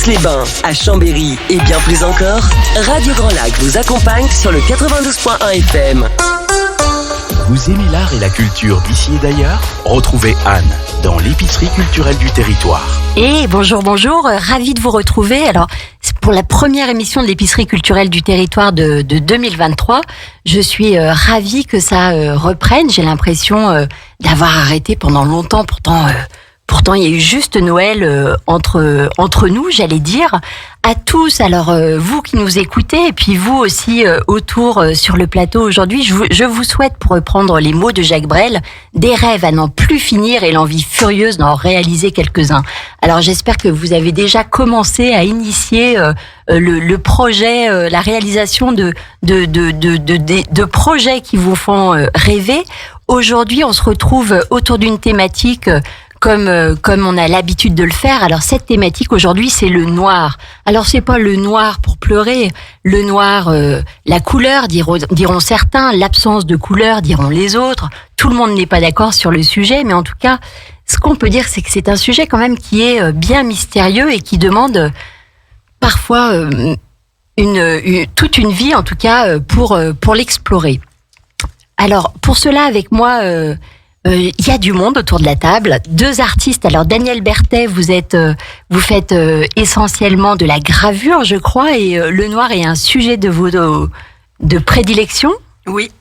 Aix-les-Bains, à Chambéry et bien plus encore, Radio Grand Lac vous accompagne sur le 92.1 FM. Vous aimez l'art et la culture d'ici et d'ailleurs ? Retrouvez Anne dans l'épicerie culturelle du territoire. Et bonjour, ravi de vous retrouver. Alors, c'est pour la première émission de l'épicerie culturelle du territoire de 2023. Je suis ravie que ça reprenne. J'ai l'impression d'avoir arrêté pendant longtemps. Pourtant, il y a eu juste Noël entre nous, j'allais dire. À tous, alors vous qui nous écoutez, et puis vous aussi autour sur le plateau aujourd'hui, je vous souhaite, pour reprendre les mots de Jacques Brel, des rêves à n'en plus finir et l'envie furieuse d'en réaliser quelques-uns. Alors j'espère que vous avez déjà commencé à initier le projet, la réalisation de projets qui vous font rêver. Aujourd'hui, on se retrouve autour d'une thématique comme on a l'habitude de le faire. Alors cette thématique aujourd'hui, c'est le noir. Alors c'est pas le noir pour pleurer, le noir, la couleur diront certains, l'absence de couleur diront les autres. Tout le monde n'est pas d'accord sur le sujet, mais en tout cas, ce qu'on peut dire, c'est que c'est un sujet quand même qui est bien mystérieux et qui demande parfois toute une vie, en tout cas, pour l'explorer. Alors pour cela, avec moi, il y a du monde autour de la table, 2 artistes. Alors Daniel Berthet, vous faites essentiellement de la gravure, je crois, et le noir est un sujet de prédilection. Oui,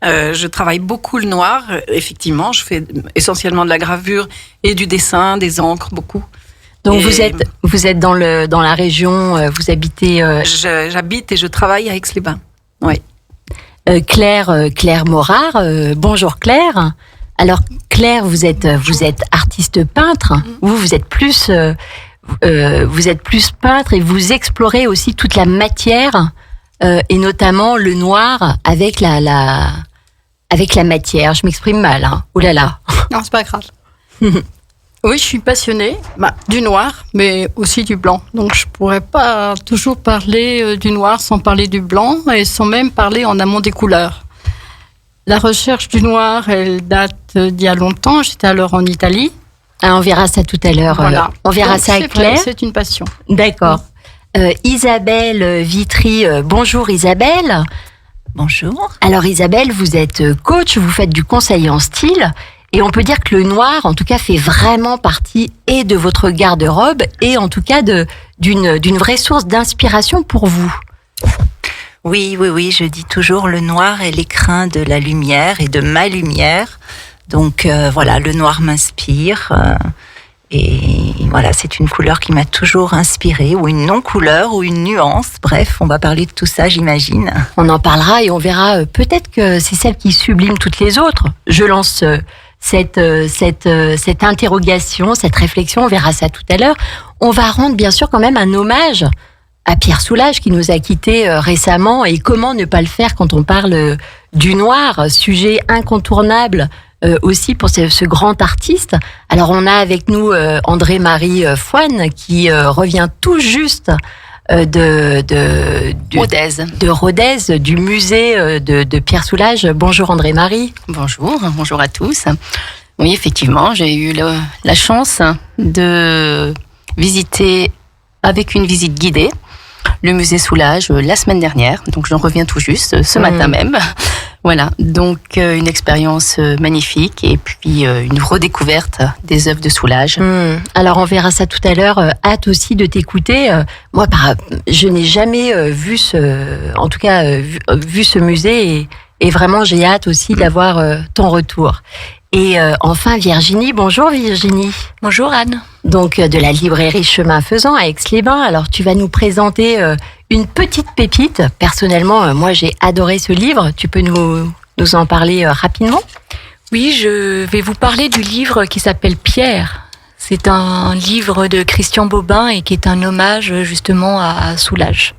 je travaille beaucoup le noir, effectivement. Je fais essentiellement de la gravure et du dessin, des encres, beaucoup. Donc vous êtes dans la région, vous habitez... J'habite et je travaille à Aix-les-Bains, oui. Claire Morard, bonjour Claire. Alors Claire, vous êtes artiste peintre. Vous êtes plus peintre et vous explorez aussi toute la matière et notamment le noir avec la matière. Je m'exprime mal, hein. Oh là là. Non, c'est pas grave. Oui, je suis passionnée du noir, mais aussi du blanc. Donc je pourrais pas toujours parler du noir sans parler du blanc et sans même parler en amont des couleurs. La recherche du noir, elle date d'il y a longtemps. J'étais alors en Italie. Ah, on verra ça tout à l'heure. Voilà. On verra ça avec Claire. C'est une passion. D'accord. Isabelle Vitry, bonjour Isabelle. Bonjour. Alors Isabelle, vous êtes coach, vous faites du conseil en style. Et on peut dire que le noir, en tout cas, fait vraiment partie et de votre garde-robe et en tout cas d'une vraie source d'inspiration pour vous. Oui, je dis toujours le noir est l'écrin de la lumière et de ma lumière. Donc voilà, le noir m'inspire et voilà, c'est une couleur qui m'a toujours inspirée, ou une non-couleur, ou une nuance. Bref, on va parler de tout ça, j'imagine. On en parlera et on verra peut-être que c'est celle qui sublime toutes les autres. Je lance cette interrogation, cette réflexion, on verra ça tout à l'heure. On va rendre bien sûr quand même un hommage à Pierre Soulages qui nous a quittés récemment, et comment ne pas le faire quand on parle du noir, sujet incontournable aussi pour ce grand artiste. Alors on a avec nous André-Marie Fouane qui revient tout juste de Rodez, du musée de Pierre Soulages. Bonjour André-Marie. Bonjour à tous. Oui, effectivement, j'ai eu la chance de visiter avec une visite guidée le musée Soulages la semaine dernière, donc j'en reviens tout juste ce matin même. Voilà, donc une expérience magnifique et puis une redécouverte des œuvres de Soulages. Alors on verra ça tout à l'heure. Hâte aussi de t'écouter. Moi, je n'ai jamais vu ce musée et vraiment j'ai hâte aussi d'avoir ton retour. Et enfin Virginie, bonjour Virginie. Bonjour Anne. Donc de la librairie Chemin Faisant à Aix-les-Bains. Alors tu vas nous présenter une petite pépite. Personnellement, moi j'ai adoré ce livre. Tu peux nous en parler rapidement ? Oui, je vais vous parler du livre qui s'appelle Pierre. C'est un livre de Christian Bobin et qui est un hommage justement à Soulages.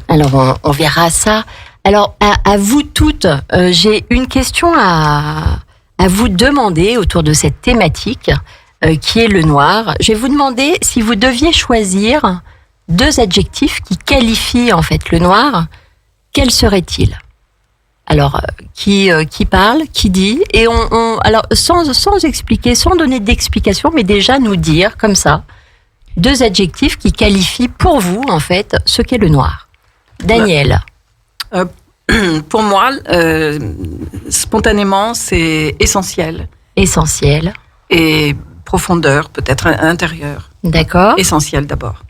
Alors on verra ça. Alors à vous toutes, j'ai une question à vous demander autour de cette thématique qui est le noir. Je vais vous demander si vous deviez choisir 2 adjectifs qui qualifient en fait le noir, quels seraient-ils ? Alors, qui parle, qui dit, et alors sans expliquer, sans donner d'explication, mais déjà nous dire comme ça 2 adjectifs qui qualifient pour vous, en fait, ce qu'est le noir. Daniel. Pour moi, spontanément, c'est essentiel. Essentiel. Et profondeur, peut-être intérieure. D'accord. Essentiel d'abord.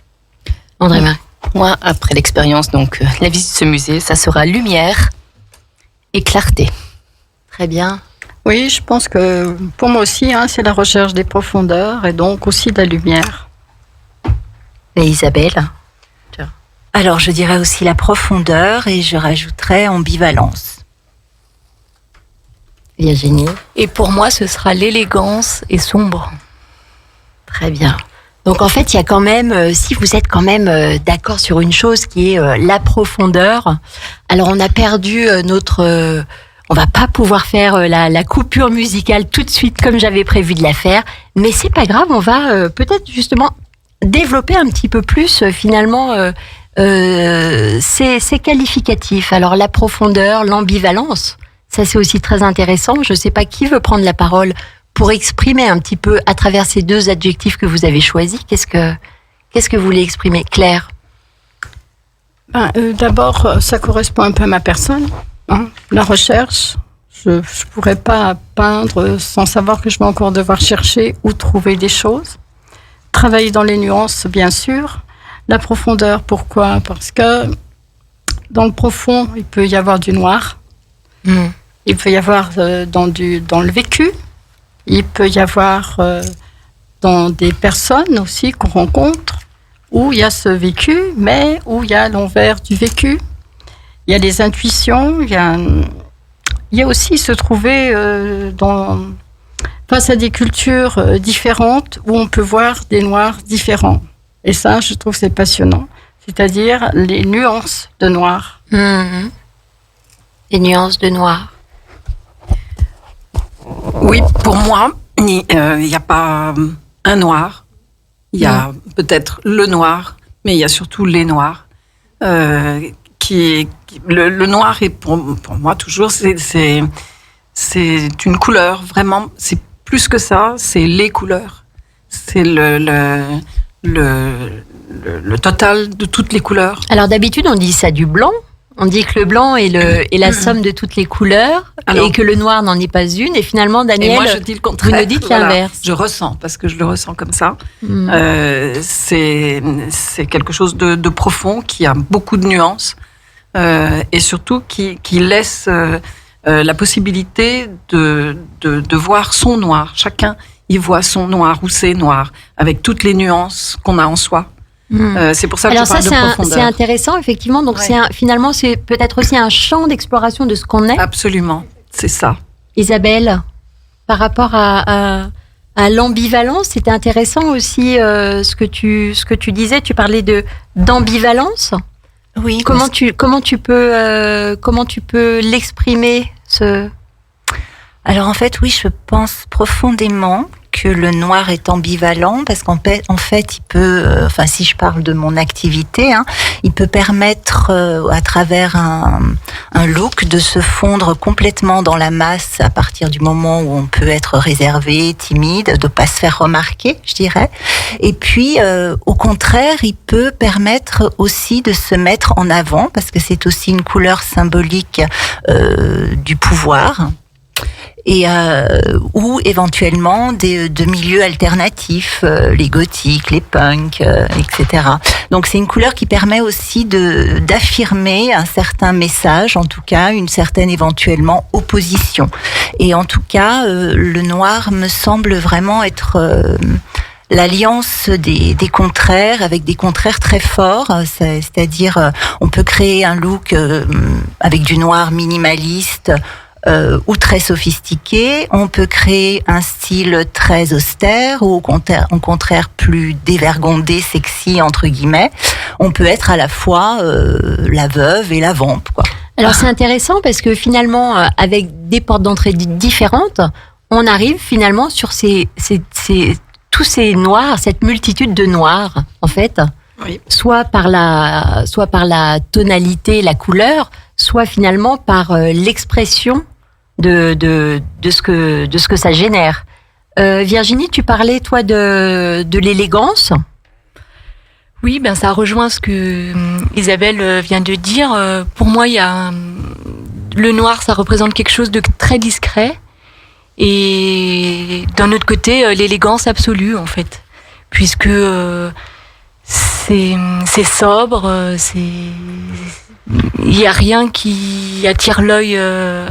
André-Marie. Moi, après l'expérience, donc la visite de ce musée, ça sera lumière et clarté. Très bien. Oui, je pense que pour moi aussi, c'est la recherche des profondeurs et donc aussi de la lumière. Et Isabelle. Alors, je dirais aussi la profondeur et je rajouterais ambivalence. Virginie. Et pour moi, ce sera l'élégance et sombre. Très bien. Donc en fait, il y a quand même, si vous êtes quand même d'accord sur une chose qui est la profondeur, alors on a perdu on va pas pouvoir faire la coupure musicale tout de suite comme j'avais prévu de la faire, mais c'est pas grave, on va peut-être justement développer un petit peu plus finalement ces qualificatifs. Alors la profondeur, l'ambivalence, ça c'est aussi très intéressant. Je sais pas qui veut prendre la parole pour exprimer un petit peu à travers ces 2 adjectifs que vous avez choisis. Qu'est-ce que vous voulez exprimer, Claire? D'abord, ça correspond un peu à ma personne. La recherche, je ne pourrais pas peindre sans savoir que je vais encore devoir chercher ou trouver des choses. Travailler dans les nuances, bien sûr. La profondeur, pourquoi? Parce que dans le profond, il peut y avoir du noir. Il peut y avoir dans le vécu. Il peut y avoir dans des personnes aussi qu'on rencontre où il y a ce vécu, mais où il y a l'envers du vécu. Il y a les intuitions, il y a aussi se trouver face à des cultures différentes où on peut voir des noirs différents. Et ça, je trouve c'est passionnant. C'est-à-dire les nuances de noir. Les nuances de noir. Oui, pour moi, il n'y a pas un noir. Il y a peut-être le noir, mais il y a surtout les noirs. Le noir est pour moi toujours, c'est une couleur, vraiment. C'est plus que ça, c'est les couleurs. C'est le total de toutes les couleurs. Alors d'habitude, on dit ça du blanc. On dit que le blanc est la somme de toutes les couleurs. Alors, et que le noir n'en est pas une. Et finalement, Daniel, et moi, je dis le contraire. Vous nous dites l'inverse. Je ressens, parce que je le ressens comme ça. C'est quelque chose de profond, qui a beaucoup de nuances. Et surtout, qui laisse la possibilité de voir son noir. Chacun y voit son noir ou ses noirs, avec toutes les nuances qu'on a en soi. C'est pour ça que je parle de profondeur. C'est intéressant, effectivement. Donc, finalement, c'est peut-être aussi un champ d'exploration de ce qu'on est. Absolument, c'est ça. Isabelle, par rapport à l'ambivalence, c'était intéressant aussi ce que tu disais. Tu parlais d'ambivalence. Oui. Comment tu peux l'exprimer Alors en fait, oui, je pense profondément que le noir est ambivalent parce qu'en fait, il peut, si je parle de mon activité, il peut permettre à travers un look de se fondre complètement dans la masse à partir du moment où on peut être réservé, timide, de pas se faire remarquer, je dirais. Et puis, au contraire, il peut permettre aussi de se mettre en avant parce que c'est aussi une couleur symbolique du pouvoir. Et ou éventuellement de milieux alternatifs, les gothiques, les punks, etc. Donc c'est une couleur qui permet aussi d'affirmer un certain message, en tout cas une certaine éventuellement opposition. Et en tout cas, le noir me semble vraiment être l'alliance des contraires, avec des contraires très forts, c'est-à-dire on peut créer un look avec du noir minimaliste, ou très sophistiqué, on peut créer un style très austère ou au contraire plus dévergondé, sexy entre guillemets. On peut être à la fois la veuve et la vampe, quoi. Alors c'est intéressant parce que finalement, avec des portes d'entrée différentes, on arrive finalement sur tous ces noirs, cette multitude de noirs, en fait. Oui. Soit par la tonalité, la couleur, soit finalement par l'expression de ce que ça génère. Virginie, tu parlais toi de l'élégance. Oui, ben ça rejoint ce que Isabelle vient de dire. Pour moi, le noir, ça représente quelque chose de très discret, et d'un autre côté, l'élégance absolue en fait, puisque c'est sobre, il y a rien qui attire l'œil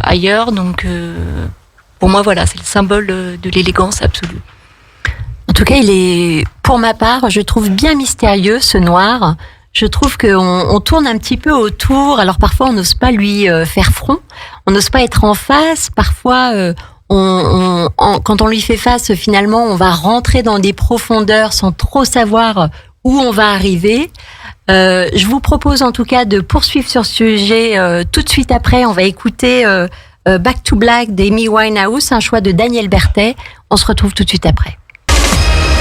ailleurs, donc pour moi, voilà, c'est le symbole de l'élégance absolue. En tout cas, il est, pour ma part, je trouve bien mystérieux ce noir. Je trouve qu'on tourne un petit peu autour. Alors parfois, on n'ose pas lui faire front, on n'ose pas être en face. Parfois, quand on lui fait face, finalement, on va rentrer dans des profondeurs sans trop savoir où on va arriver. Je vous propose en tout cas de poursuivre sur ce sujet tout de suite après. On va écouter Back to Black d'Amy Winehouse, un choix de Daniel Berthet. On se retrouve tout de suite après.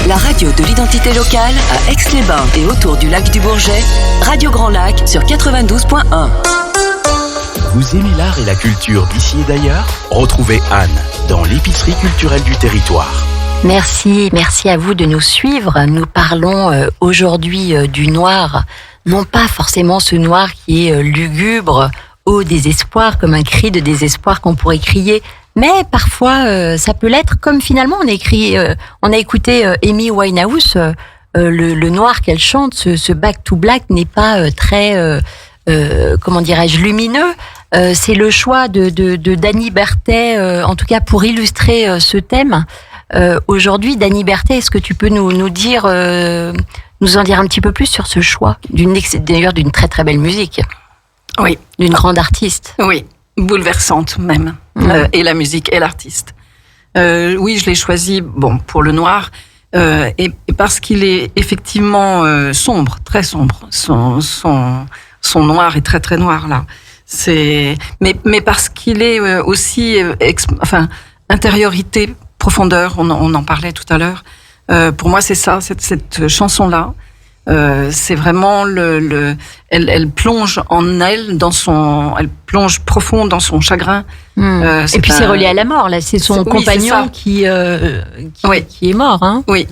La radio de l'identité locale à Aix-les-Bains et autour du lac du Bourget, Radio Grand Lac sur 92.1. Vous aimez l'art et la culture d'ici et d'ailleurs? Retrouvez Anne dans l'épicerie culturelle du territoire. Merci à vous de nous suivre. Nous parlons aujourd'hui du noir, non pas forcément ce noir qui est lugubre, au désespoir, comme un cri de désespoir qu'on pourrait crier, mais parfois ça peut l'être, comme finalement on a écouté Amy Winehouse, le noir qu'elle chante, ce Back to Black n'est pas très, comment dirais-je, lumineux. C'est le choix de Dany Berthet, en tout cas pour illustrer ce thème. Aujourd'hui, Dany Berthet, est-ce que tu peux nous en dire un petit peu plus sur ce choix, d'ailleurs d'une très très belle musique? Oui. D'une grande artiste. Oui, bouleversante même. Et la musique et l'artiste. Oui, je l'ai choisi pour le noir, et parce qu'il est effectivement sombre, très sombre. Son noir est très très noir là. Mais parce qu'il est aussi intériorité, profondeur, on en parlait tout à l'heure. Pour moi, c'est ça, cette chanson-là. C'est vraiment elle plonge en elle, elle plonge profond dans son chagrin. Et puis c'est relié à la mort, là. C'est son compagnon qui est mort, hein. Oui.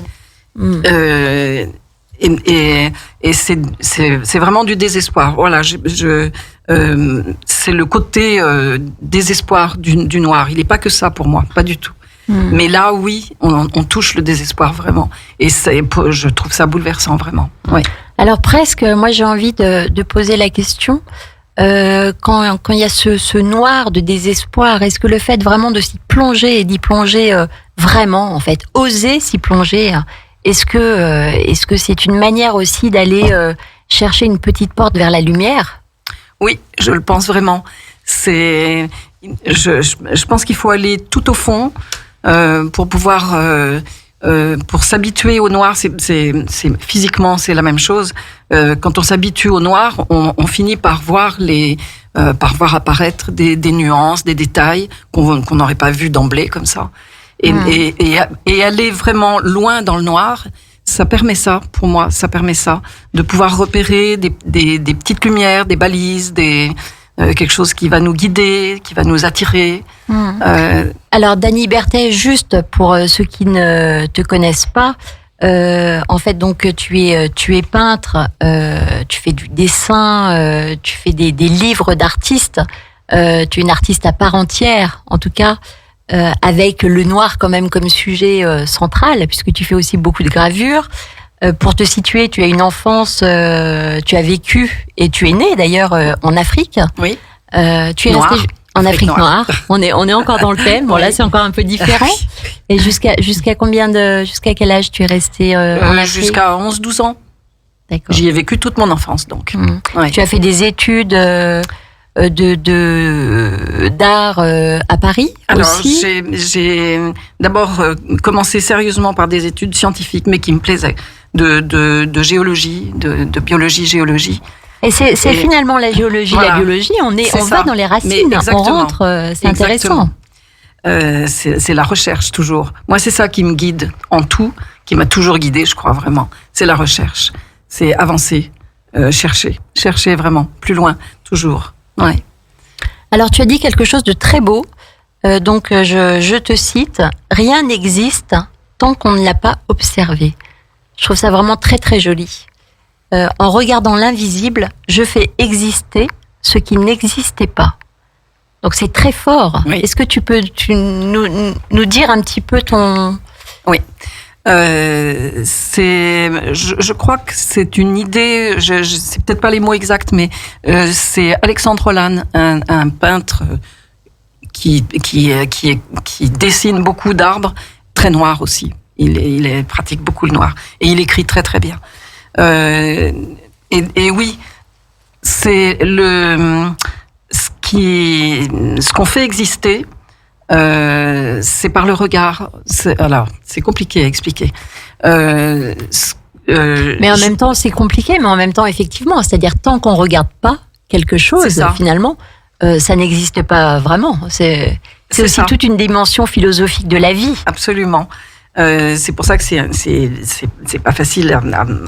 Et c'est vraiment du désespoir. Voilà, c'est le côté désespoir du noir. Il n'est pas que ça pour moi, pas du tout. Mais là, oui, on touche le désespoir vraiment. Et je trouve ça bouleversant vraiment. Oui. Alors presque, moi j'ai envie de poser la question. Quand il y a ce noir de désespoir, est-ce que le fait vraiment de s'y plonger et d'y plonger vraiment, en fait, oser s'y plonger, est-ce que c'est une manière aussi d'aller chercher une petite porte vers la lumière? Oui, je le pense vraiment. Je pense qu'il faut aller tout au fond pour pouvoir pour s'habituer au noir. Physiquement c'est la même chose. Quand on s'habitue au noir, on finit par voir apparaître des nuances, des détails qu'on n'aurait pas vu d'emblée comme ça. Et aller vraiment loin dans le noir, ça permet ça, pour moi, de pouvoir repérer des petites lumières, des balises, quelque chose qui va nous guider, qui va nous attirer. Alors, Dany Berthet, juste pour ceux qui ne te connaissent pas, en fait, donc tu es peintre, tu fais du dessin, tu fais des livres d'artistes, tu es une artiste à part entière, en tout cas, avec le noir quand même comme sujet central, puisque tu fais aussi beaucoup de gravures. Pour te situer, tu as une enfance, tu as vécu et tu es né d'ailleurs en Afrique. Oui. Tu es resté en Afrique noire. On est encore dans le thème. Bon, là c'est encore un peu différent. Et jusqu'à quel âge tu es resté en Afrique? Jusqu'à 11-12 ans. D'accord. J'y ai vécu toute mon enfance donc. Ouais. Tu as fait des études d'art à Paris. Alors, aussi. j'ai d'abord commencé sérieusement par des études scientifiques, mais qui me plaisaient, de géologie, de biologie, géologie. Et c'est finalement la géologie, voilà. La biologie, on va dans les racines, on rentre, c'est intéressant. C'est la recherche toujours. Moi, c'est ça qui me guide en tout, qui m'a toujours guidée, je crois vraiment. C'est la recherche, c'est avancer, chercher vraiment plus loin, toujours. Ouais. Alors, tu as dit quelque chose de très beau. Donc, je te cite, « Rien n'existe tant qu'on ne l'a pas observé ». Je trouve ça vraiment très, très joli. en regardant l'invisible, je fais exister ce qui n'existait pas. Donc c'est très fort. Oui. Est-ce que tu peux nous dire un petit peu ton... Oui. Je crois que c'est une idée, c'est peut-être pas les mots exacts, mais c'est Alexandre Holland, un peintre qui dessine beaucoup d'arbres, très noir aussi. Il pratique beaucoup le noir et il écrit très très bien. Et oui, c'est ce qu'on fait exister. C'est par le regard. Alors, c'est compliqué à expliquer. Mais en même temps, c'est compliqué, mais en même temps, effectivement, c'est-à-dire tant qu'on regarde pas quelque chose, finalement, ça n'existe pas vraiment. C'est aussi ça. Toute une dimension philosophique de la vie. Absolument. C'est pour ça que c'est pas facile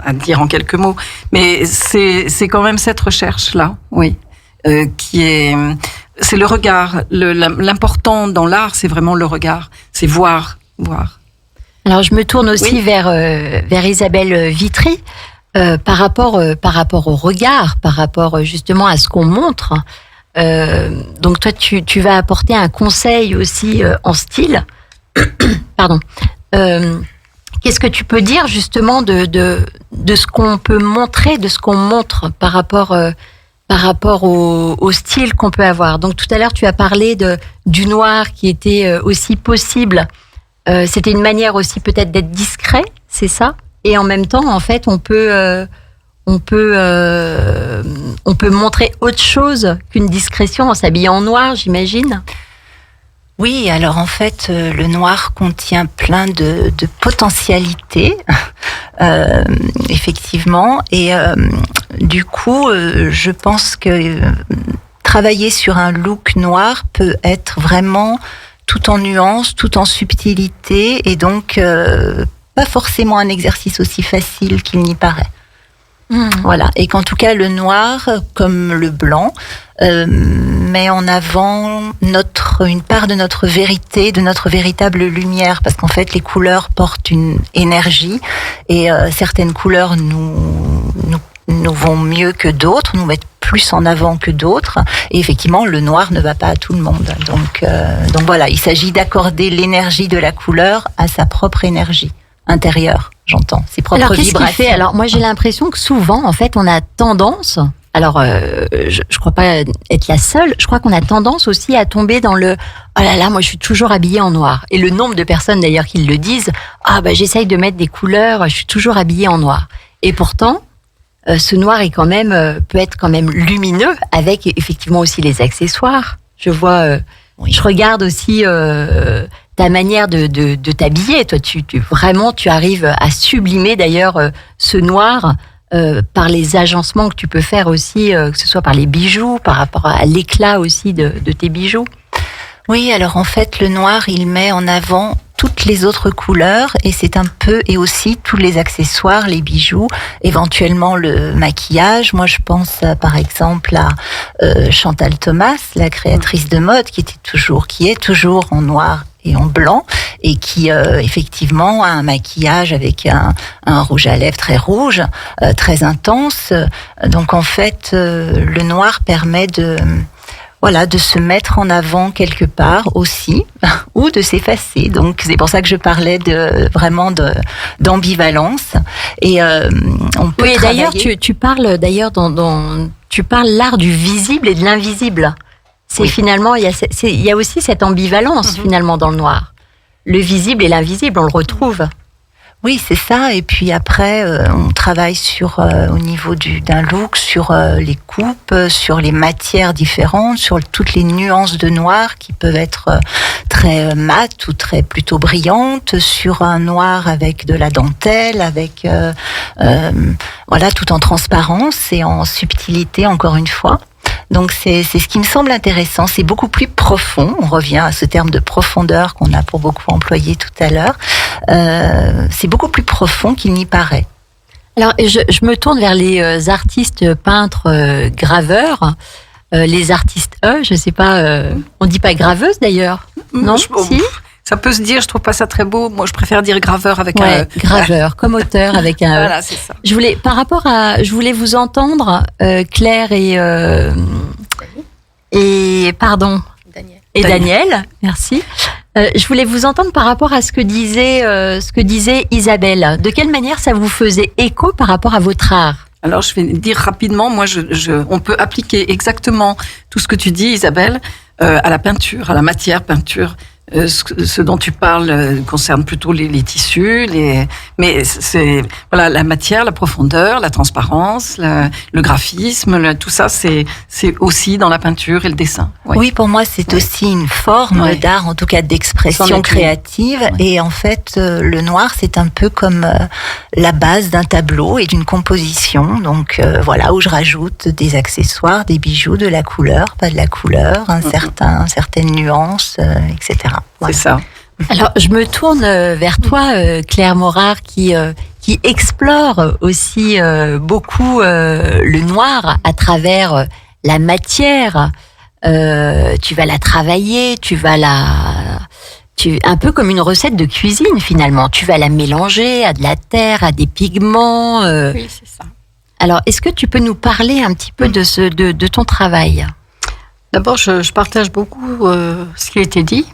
à dire en quelques mots, mais c'est quand même cette recherche-là, oui, c'est le regard. L'important dans l'art, c'est vraiment le regard. C'est voir. Alors, je me tourne aussi vers Isabelle Vitry, par rapport au regard, par rapport justement à ce qu'on montre. Donc, toi, tu vas apporter un conseil aussi en style. Pardon. Qu'est-ce que tu peux dire justement de ce qu'on peut montrer, de ce qu'on montre par rapport au style qu'on peut avoir. Donc tout à l'heure, tu as parlé du noir qui était aussi possible. C'était une manière aussi peut-être d'être discret, c'est ça. Et en même temps, en fait, on peut montrer autre chose qu'une discrétion en s'habillant en noir, j'imagine. Oui, alors en fait, le noir contient plein de potentialités, effectivement, et du coup, je pense que travailler sur un look noir peut être vraiment tout en nuances, tout en subtilité, et donc pas forcément un exercice aussi facile qu'il n'y paraît. Voilà, et qu'en tout cas le noir, comme le blanc, met en avant une part de notre vérité, de notre véritable lumière, parce qu'en fait les couleurs portent une énergie, et certaines couleurs nous vont mieux que d'autres, nous mettent plus en avant que d'autres, et effectivement le noir ne va pas à tout le monde. Donc voilà, il s'agit d'accorder l'énergie de la couleur à sa propre énergie intérieure. J'entends ses propres vibrations. Qu'est-ce qu'il fait ? Alors moi j'ai l'impression que souvent en fait on a tendance, alors je crois pas être la seule, je crois qu'on a tendance aussi à tomber dans le oh là là, moi je suis toujours habillée en noir. Et le nombre de personnes d'ailleurs qui le disent, j'essaye de mettre des couleurs, je suis toujours habillée en noir. Et pourtant ce noir est quand même peut être quand même lumineux avec effectivement aussi les accessoires. Je vois je regarde aussi ta manière de t'habiller. Toi, tu arrives à sublimer d'ailleurs ce noir par les agencements que tu peux faire aussi, que ce soit par les bijoux, par rapport à l'éclat aussi de tes bijoux. Oui, alors en fait, le noir, il met en avant toutes les autres couleurs, et c'est un peu, et aussi tous les accessoires, les bijoux, éventuellement le maquillage. Moi, je pense par exemple à Chantal Thomas, la créatrice de mode, qui est toujours en noir et en blanc, et qui effectivement a un maquillage avec un rouge à lèvres très rouge, très intense. Donc en fait, le noir permet de se mettre en avant quelque part aussi, ou de s'effacer. Donc c'est pour ça que je parlais d'ambivalence. Et on peut travailler... D'ailleurs, tu parles d'ailleurs tu parles l'art du visible et de l'invisible. C'est finalement il y a aussi cette ambivalence finalement dans le noir. Le visible et l'invisible, on le retrouve. Oui, c'est ça. Et puis après, on travaille au niveau d'un look, sur les coupes, sur les matières différentes, sur toutes les nuances de noir qui peuvent être très mates ou plutôt brillantes, sur un noir avec de la dentelle, avec tout en transparence et en subtilité encore une fois. Donc c'est ce qui me semble intéressant, c'est beaucoup plus profond, on revient à ce terme de profondeur qu'on a pour beaucoup employé tout à l'heure, c'est beaucoup plus profond qu'il n'y paraît. Alors je me tourne vers les artistes peintres graveurs, les artistes je sais pas, on dit pas graveuse d'ailleurs, non? Si ça peut se dire, je trouve pas ça très beau. Moi, je préfère dire graveur avec Ouais, graveur, comme auteur avec un. Voilà, c'est ça. Je voulais vous entendre, Claire et Daniel, merci. Je voulais vous entendre par rapport à ce que disait Isabelle. De quelle manière ça vous faisait écho par rapport à votre art? Alors, je vais dire rapidement, moi, on peut appliquer exactement tout ce que tu dis, Isabelle, à la peinture, à la matière peinture. Ce dont tu parles concerne plutôt les tissus, mais c'est voilà la matière, la profondeur, la transparence, le graphisme, tout ça c'est aussi dans la peinture et le dessin. Oui, pour moi c'est aussi une forme d'art, en tout cas d'expression créative. Et en fait, le noir c'est un peu comme la base d'un tableau et d'une composition. Donc voilà, où je rajoute des accessoires, des bijoux, de la couleur, pas de la couleur, certaines nuances, etc. C'est ça. Alors, je me tourne vers toi, Claire Morard, qui explore aussi beaucoup le noir à travers la matière. Tu vas la travailler, un peu comme une recette de cuisine finalement. Tu vas la mélanger à de la terre, à des pigments. Oui, c'est ça. Alors, est-ce que tu peux nous parler un petit peu de ton travail? D'abord, je partage beaucoup ce qui a été dit.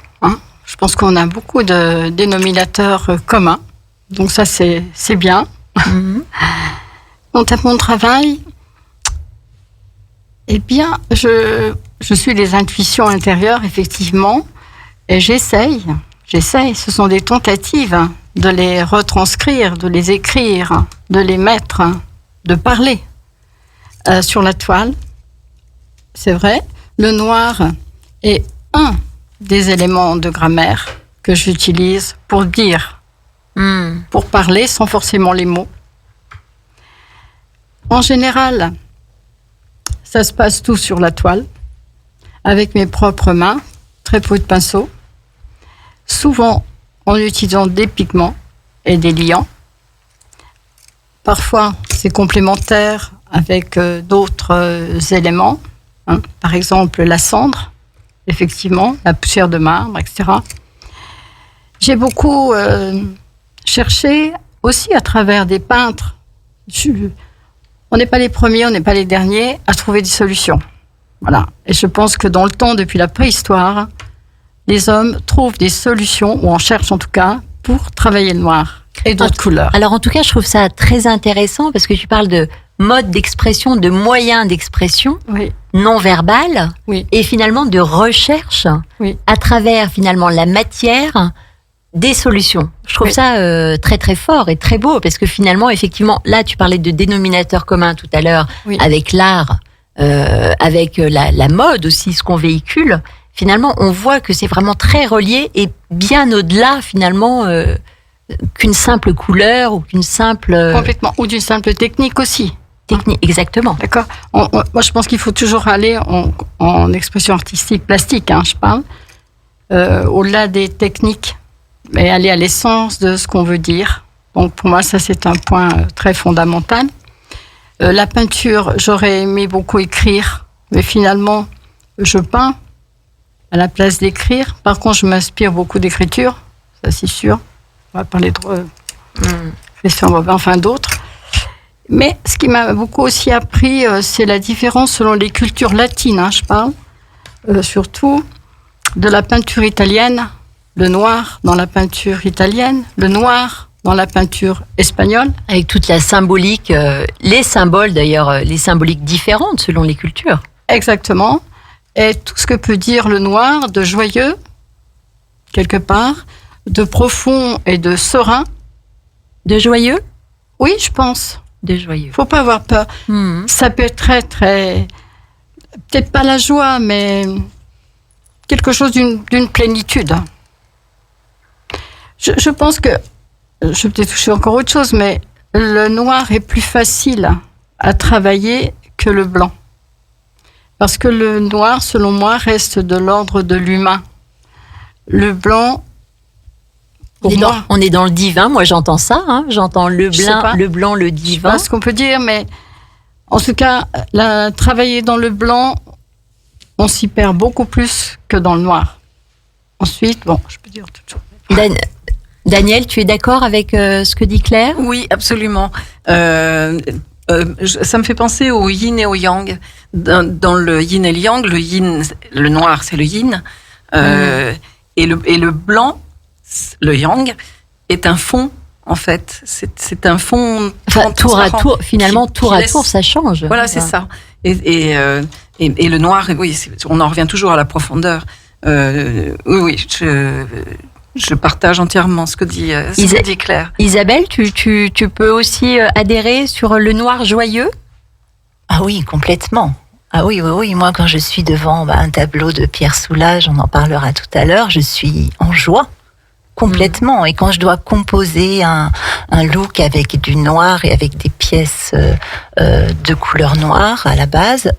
Je pense qu'on a beaucoup de dénominateurs communs. Donc ça, c'est bien. Quant à mon travail, eh bien, je suis les intuitions intérieures, effectivement, et j'essaye. Ce sont des tentatives de les retranscrire, de les écrire, de les mettre, de parler sur la toile. C'est vrai, le noir est un des éléments de grammaire que j'utilise pour dire, pour parler sans forcément les mots. En général, ça se passe tout sur la toile, avec mes propres mains, très peu de pinceaux, souvent en utilisant des pigments et des liants. Parfois, c'est complémentaire avec d'autres éléments, par exemple la cendre, effectivement, la poussière de marbre, etc. J'ai beaucoup cherché aussi à travers des peintres. On n'est pas les premiers, on n'est pas les derniers à trouver des solutions. Voilà. Et je pense que dans le temps, depuis la préhistoire, les hommes trouvent des solutions, ou en cherchent en tout cas, pour travailler le noir et d'autres couleurs. Alors en tout cas, je trouve ça très intéressant parce que tu parles de mode d'expression, de moyens d'expression non verbal et finalement de recherche à travers finalement la matière des solutions. Je trouve ça très très fort et très beau parce que finalement, effectivement, là tu parlais de dénominateur commun tout à l'heure avec l'art, avec la mode aussi, ce qu'on véhicule. Finalement, on voit que c'est vraiment très relié et bien au-delà finalement qu'une simple couleur ou qu'une simple... Complètement, ou d'une simple technique aussi. Technique, exactement. D'accord. Moi, je pense qu'il faut toujours aller en expression artistique, plastique, je parle, au-delà des techniques, mais aller à l'essence de ce qu'on veut dire. Donc, pour moi, ça, c'est un point très fondamental. La peinture, j'aurais aimé beaucoup écrire, mais finalement, je peins à la place d'écrire. Par contre, je m'inspire beaucoup d'écriture, ça, c'est sûr. On va parler de... enfin, d'autres. Mais ce qui m'a beaucoup aussi appris, c'est la différence selon les cultures latines, je parle, surtout de la peinture italienne, le noir dans la peinture italienne, le noir dans la peinture espagnole. Avec toute la symbolique, les symboles d'ailleurs, les symboliques différentes selon les cultures. Exactement. Et tout ce que peut dire le noir de joyeux, quelque part, de profond et de serein. De joyeux ? Oui, je pense. De joyeux. Faut pas avoir peur. Ça peut être très, très... Peut-être pas la joie, mais quelque chose d'une plénitude. Je pense que... Je vais peut-être toucher encore autre chose, mais le noir est plus facile à travailler que le blanc. Parce que le noir, selon moi, reste de l'ordre de l'humain. Le blanc... On est dans le divin, moi j'entends ça, j'entends le blanc, le divin. Je sais pas ce qu'on peut dire, mais en tout cas, travailler dans le blanc, on s'y perd beaucoup plus que dans le noir. Ensuite, bon, je peux dire toute chose. Daniel, tu es d'accord avec ce que dit Claire ? Oui, absolument. Ça me fait penser au yin et au yang. Dans le yin et le yang, le yin, le noir, c'est le yin, et le blanc, le yang, est un fond. En fait, c'est un fond. Enfin, tour à tour, finalement, tour à tour, ça change. Voilà, c'est ça. Et le noir, oui, on en revient toujours à la profondeur. Oui, je partage entièrement ce que dit Claire. Isabelle, tu peux aussi adhérer sur le noir joyeux ? Ah oui, complètement. Ah oui. Moi, quand je suis devant un tableau de Pierre Soulages, on en parlera tout à l'heure, je suis en joie. Complètement. Et quand je dois composer un look avec du noir et avec des pièces de couleur noire à la base,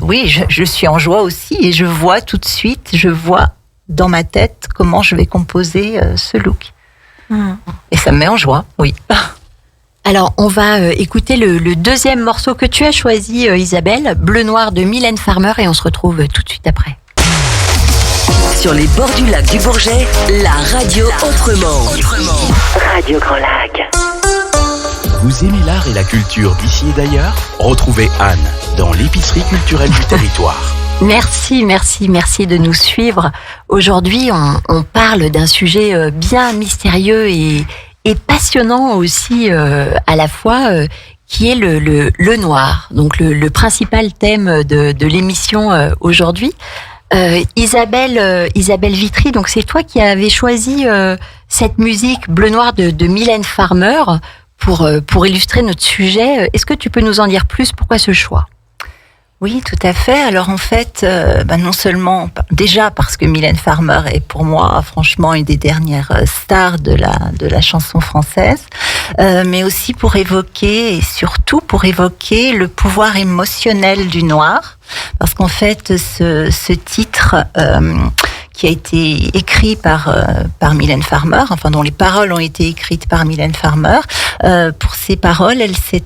oui, je suis en joie aussi. Et je vois tout de suite, dans ma tête comment je vais composer ce look. Et ça me met en joie, oui. Alors, on va écouter le deuxième morceau que tu as choisi, Isabelle, Bleu Noir de Mylène Farmer, et on se retrouve tout de suite après. Sur les bords du lac du Bourget, la radio autrement. Radio Grand Lac. Vous aimez l'art et la culture d'ici et d'ailleurs ? Retrouvez Anne dans l'épicerie culturelle du territoire. Merci de nous suivre. Aujourd'hui, on parle d'un sujet bien mystérieux et passionnant aussi à la fois, qui est le noir. Donc le principal thème de l'émission aujourd'hui. Isabelle Vitry, donc c'est toi qui avais choisi cette musique Bleu Noir de Mylène Farmer pour illustrer notre sujet. Est-ce que tu peux nous en dire plus ? Pourquoi ce choix ? Oui, tout à fait. Alors en fait, non seulement déjà parce que Mylène Farmer est pour moi franchement une des dernières stars de la chanson française, mais aussi pour évoquer, et surtout pour évoquer le pouvoir émotionnel du noir, parce qu'en fait ce titre qui a été écrit par Mylène Farmer, enfin dont les paroles ont été écrites par Mylène Farmer. Pour ces paroles, elle s'est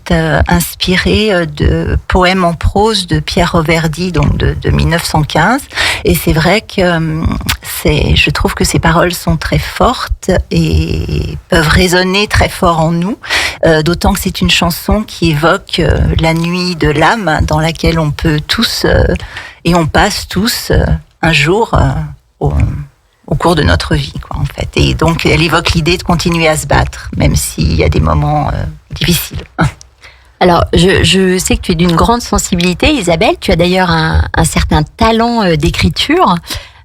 inspirée de poèmes en prose de Pierre Roverdi, donc de 1915. Et c'est vrai que je trouve que ces paroles sont très fortes et peuvent résonner très fort en nous, d'autant que c'est une chanson qui évoque la nuit de l'âme dans laquelle on peut tous et on passe tous un jour au cours de notre vie, en fait. Et donc, elle évoque l'idée de continuer à se battre, même s'il y a des moments difficiles. Alors, je sais que tu es d'une grande sensibilité, Isabelle. Tu as d'ailleurs un certain talent d'écriture.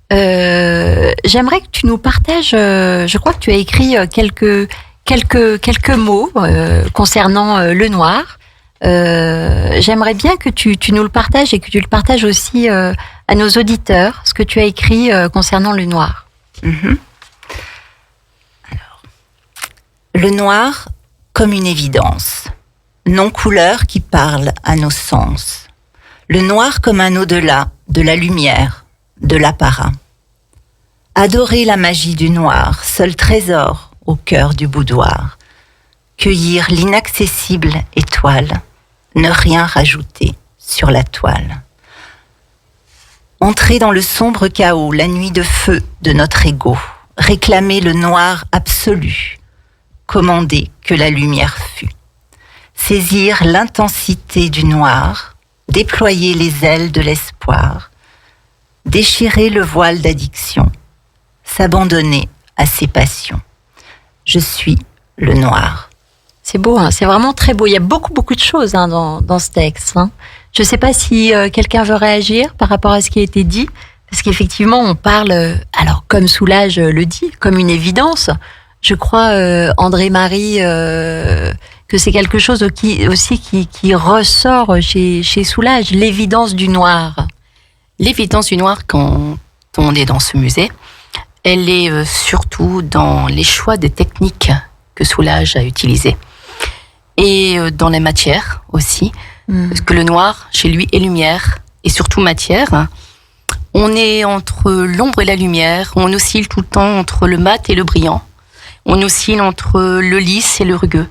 J'aimerais que tu nous partages, je crois que tu as écrit quelques mots concernant le noir. J'aimerais bien que tu nous le partages et que tu le partages aussi à nos auditeurs, ce que tu as écrit concernant le noir. Alors, le noir comme une évidence, non-couleur qui parle à nos sens. Le noir comme un au-delà, de la lumière, de l'apparat. Adorer la magie du noir, seul trésor au cœur du boudoir. Cueillir l'inaccessible étoile, ne rien rajouter sur la toile. Entrer dans le sombre chaos, la nuit de feu de notre ego, réclamer le noir absolu, commander que la lumière fût. Saisir l'intensité du noir, déployer les ailes de l'espoir, déchirer le voile d'addiction, s'abandonner à ses passions. Je suis le noir. C'est beau, hein, c'est vraiment très beau. Il y a beaucoup de choses dans ce texte. Je ne sais pas si quelqu'un veut réagir par rapport à ce qui a été dit, parce qu'effectivement, on parle, alors comme Soulages le dit, comme une évidence. Je crois, André-Marie, que c'est quelque chose qui ressort chez Soulages, l'évidence du noir. L'évidence du noir, quand on est dans ce musée, elle est surtout dans les choix des techniques que Soulages a utilisées. Et dans les matières aussi, parce que le noir, chez lui, est lumière, et surtout matière. On est entre l'ombre et la lumière, on oscille tout le temps entre le mat et le brillant. On oscille entre le lisse et le rugueux.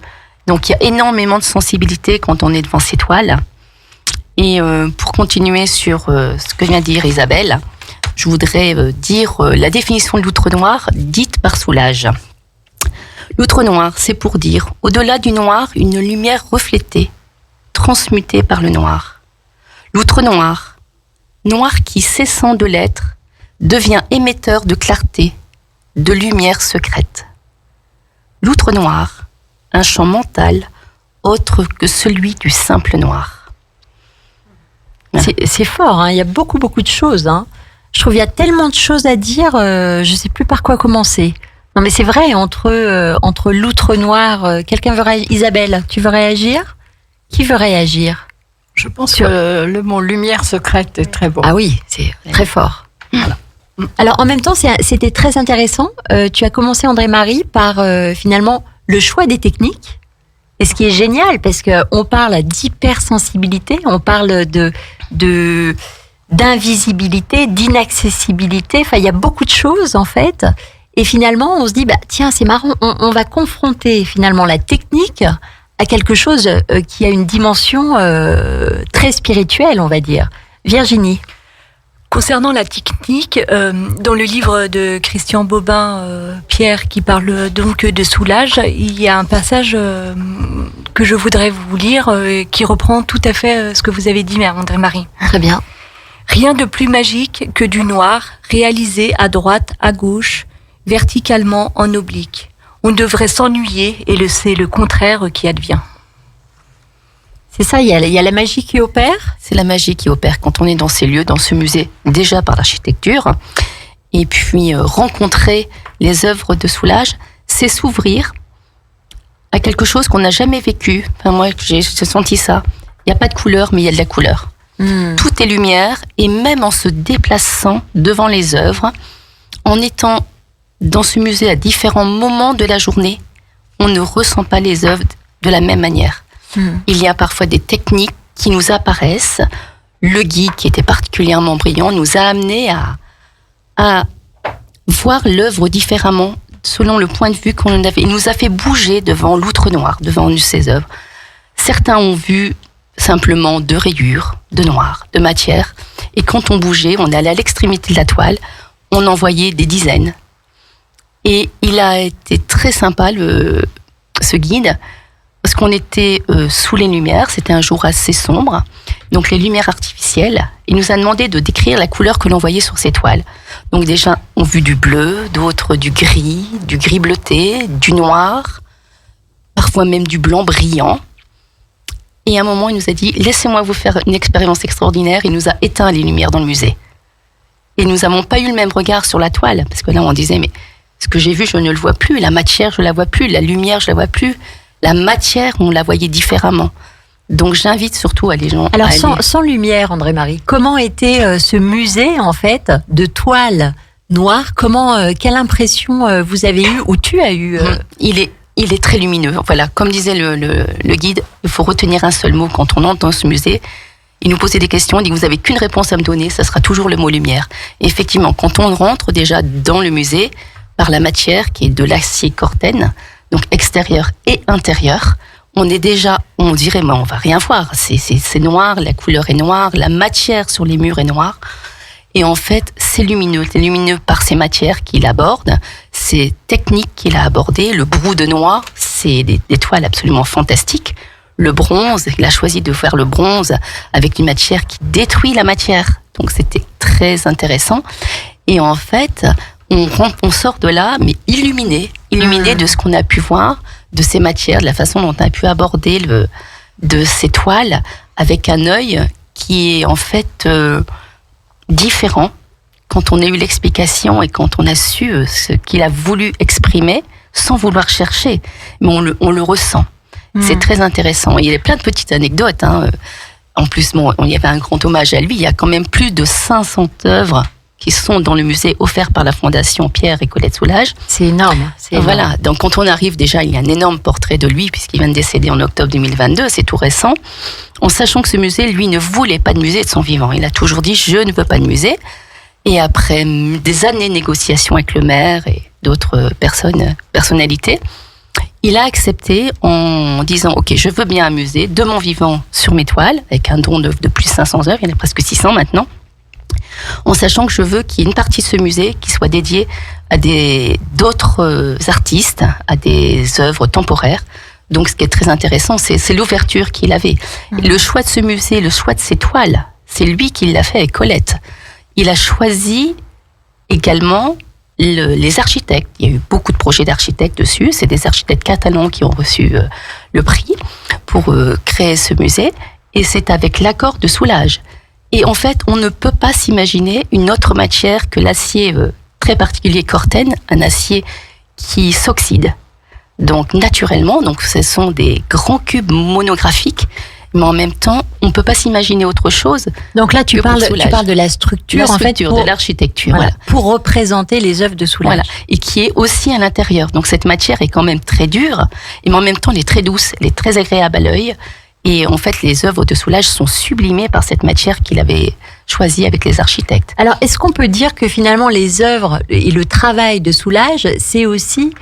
Donc il y a énormément de sensibilité quand on est devant ces toiles. Et pour continuer sur ce que vient de dire Isabelle, je voudrais dire la définition de l'outre noir dite par Soulages. L'outre noir, c'est pour dire, au-delà du noir, une lumière reflétée, transmutée par le noir. L'outre noir, noir qui, cessant de l'être, devient émetteur de clarté, de lumière secrète. L'outre noir, un champ mental autre que celui du simple noir. C'est fort, hein. Il y a beaucoup de choses. Hein. Je trouve qu'il y a tellement de choses à dire, je ne sais plus par quoi commencer. Non mais c'est vrai, entre l'outre noir, quelqu'un veut réagir. Isabelle, tu veux réagir? Qui veut réagir? Je pense que le mot lumière secrète est très beau. Ah oui, c'est très fort. Voilà. Alors en même temps, c'était très intéressant. Tu as commencé, André-Marie, par finalement le choix des techniques. Et ce qui est génial, parce qu'on parle d'hypersensibilité, on parle d'invisibilité, d'inaccessibilité. Enfin, il y a beaucoup de choses en fait. Et finalement, on se dit, tiens, c'est marrant, on va confronter finalement la technique à quelque chose qui a une dimension très spirituelle, on va dire. Virginie. Concernant la technique, dans le livre de Christian Bobin, Pierre, qui parle donc de Soulages, il y a un passage que je voudrais vous lire qui reprend tout à fait ce que vous avez dit, André-Marie. Très bien. Rien de plus magique que du noir réalisé à droite, à gauche, verticalement en oblique. On devrait s'ennuyer et c'est le contraire qui advient. C'est ça, il y a la magie qui opère. C'est la magie qui opère quand on est dans ces lieux, dans ce musée, déjà par l'architecture, et puis rencontrer les œuvres de Soulages, c'est s'ouvrir à quelque chose qu'on n'a jamais vécu. Enfin, moi, j'ai senti ça. Il n'y a pas de couleur, mais il y a de la couleur. Tout est lumière, et même en se déplaçant devant les œuvres, en étant dans ce musée à différents moments de la journée, on ne ressent pas les œuvres de la même manière. Il y a parfois des techniques qui nous apparaissent. Le guide, qui était particulièrement brillant, nous a amené à voir l'œuvre différemment selon le point de vue qu'on avait. Il nous a fait bouger devant l'outre noir, devant ces œuvres. Certains ont vu simplement deux rayures, de noir, de matière. Et quand on bougeait, on allait à l'extrémité de la toile, on en voyait des dizaines. Et il a été très sympa, ce guide, parce qu'on était sous les lumières, c'était un jour assez sombre, donc les lumières artificielles. Il nous a demandé de décrire la couleur que l'on voyait sur ces toiles. Donc déjà, on a vu du bleu, d'autres du gris bleuté, du noir, parfois même du blanc brillant. Et à un moment, il nous a dit « Laissez-moi vous faire une expérience extraordinaire ». Il nous a éteint les lumières dans le musée. Et nous n'avons pas eu le même regard sur la toile, parce que là, on disait « Mais ce que j'ai vu, je ne le vois plus. La matière, je ne la vois plus. La lumière, je ne la vois plus. » La matière, on la voyait différemment. Donc j'invite surtout les gens Alors, à aller... sans lumière, André-Marie, comment était ce musée, en fait, de toiles noires? Quelle impression vous avez eue, ou tu as eu Il est très lumineux. Voilà, comme disait le guide, il faut retenir un seul mot quand on entre dans ce musée. Il nous posait des questions, il dit « Vous n'avez qu'une réponse à me donner, ça sera toujours le mot lumière ». Et effectivement, quand on rentre déjà dans le musée, par la matière qui est de l'acier Corten, donc extérieur et intérieur, on dirait, mais on va rien voir. C'est noir, la couleur est noire, la matière sur les murs est noire. Et en fait, c'est lumineux par ces matières qu'il aborde, ces techniques qu'il a abordées. Le brou de noir, c'est des toiles absolument fantastiques. Le bronze, il a choisi de faire le bronze avec une matière qui détruit la matière. Donc c'était très intéressant. Et en fait, on sort de là, mais illuminé de ce qu'on a pu voir, de ces matières, de la façon dont on a pu aborder de ces toiles, avec un œil qui est en fait différent quand on a eu l'explication et quand on a su ce qu'il a voulu exprimer, sans vouloir chercher, mais on le ressent. C'est très intéressant. Il y a plein de petites anecdotes. En plus, il y avait un grand hommage à lui. Il y a quand même plus de 500 œuvres qui sont dans le musée offert par la Fondation Pierre et Colette Soulages. C'est énorme. Voilà, donc quand on arrive déjà, il y a un énorme portrait de lui, puisqu'il vient de décéder en octobre 2022, c'est tout récent, en sachant que ce musée, lui, ne voulait pas de musée de son vivant. Il a toujours dit « je ne veux pas de musée ». Et après des années de négociations avec le maire et d'autres personnalités, il a accepté en disant « ok, je veux bien un musée de mon vivant sur mes toiles », avec un don de plus de 500 œuvres, il y en a presque 600 maintenant. en sachant que je veux qu'il y ait une partie de ce musée qui soit dédiée à d'autres artistes, à des œuvres temporaires. Donc, ce qui est très intéressant, c'est l'ouverture qu'il avait. Le choix de ce musée, le choix de ses toiles, c'est lui qui l'a fait avec Colette. Il a choisi également les architectes. Il y a eu beaucoup de projets d'architectes dessus. C'est des architectes catalans qui ont reçu le prix pour créer ce musée. Et c'est avec l'accord de Soulages. Et en fait, on ne peut pas s'imaginer une autre matière que l'acier très particulier Corten, un acier qui s'oxyde. Donc naturellement, ce sont des grands cubes monographiques, mais en même temps, on ne peut pas s'imaginer autre chose. Donc là, tu parles de la structure, en fait, de l'architecture, voilà, pour représenter les œuvres de Soulages. Voilà, et qui est aussi à l'intérieur. Donc cette matière est quand même très dure, mais en même temps, elle est très douce, elle est très agréable à l'œil. Et en fait, les œuvres de Soulages sont sublimées par cette matière qu'il avait choisie avec les architectes. Alors, est-ce qu'on peut dire que finalement, les œuvres et le travail de Soulages, c'est aussi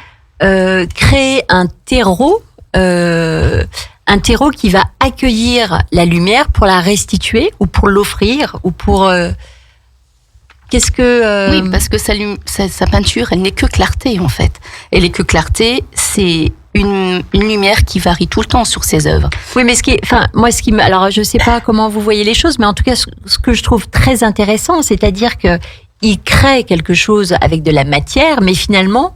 créer un terreau qui va accueillir la lumière pour la restituer ou pour l'offrir ou pour... Oui, parce que sa peinture, elle n'est que clarté, en fait. Elle est que clarté, c'est une lumière qui varie tout le temps sur ses œuvres. Oui, mais alors je sais pas comment vous voyez les choses, mais en tout cas, ce que je trouve très intéressant, c'est-à-dire que il crée quelque chose avec de la matière, mais finalement,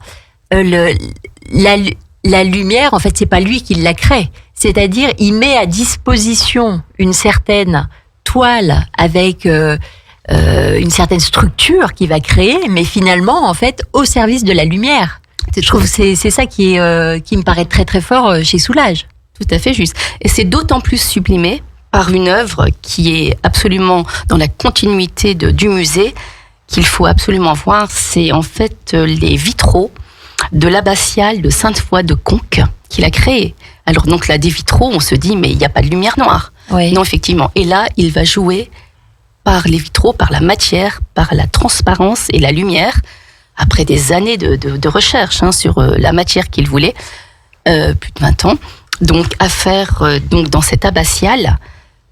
la lumière, en fait, c'est pas lui qui la crée. C'est-à-dire, il met à disposition une certaine toile avec une certaine structure qu'il va créer, mais finalement, en fait, au service de la lumière. Je trouve que c'est ça qui me paraît très très fort chez Soulages. Tout à fait juste. Et c'est d'autant plus sublimé par une œuvre qui est absolument dans la continuité du musée, qu'il faut absolument voir. C'est en fait les vitraux de l'abbatiale de Sainte-Foy de Conques qu'il a créé. Alors donc là, des vitraux, on se dit, mais il n'y a pas de lumière noire. Oui. Non, effectivement. Et là, il va jouer par les vitraux, par la matière, par la transparence et la lumière, après des années de recherche sur la matière qu'il voulait, plus de 20 ans, donc à faire donc dans cette abbatiale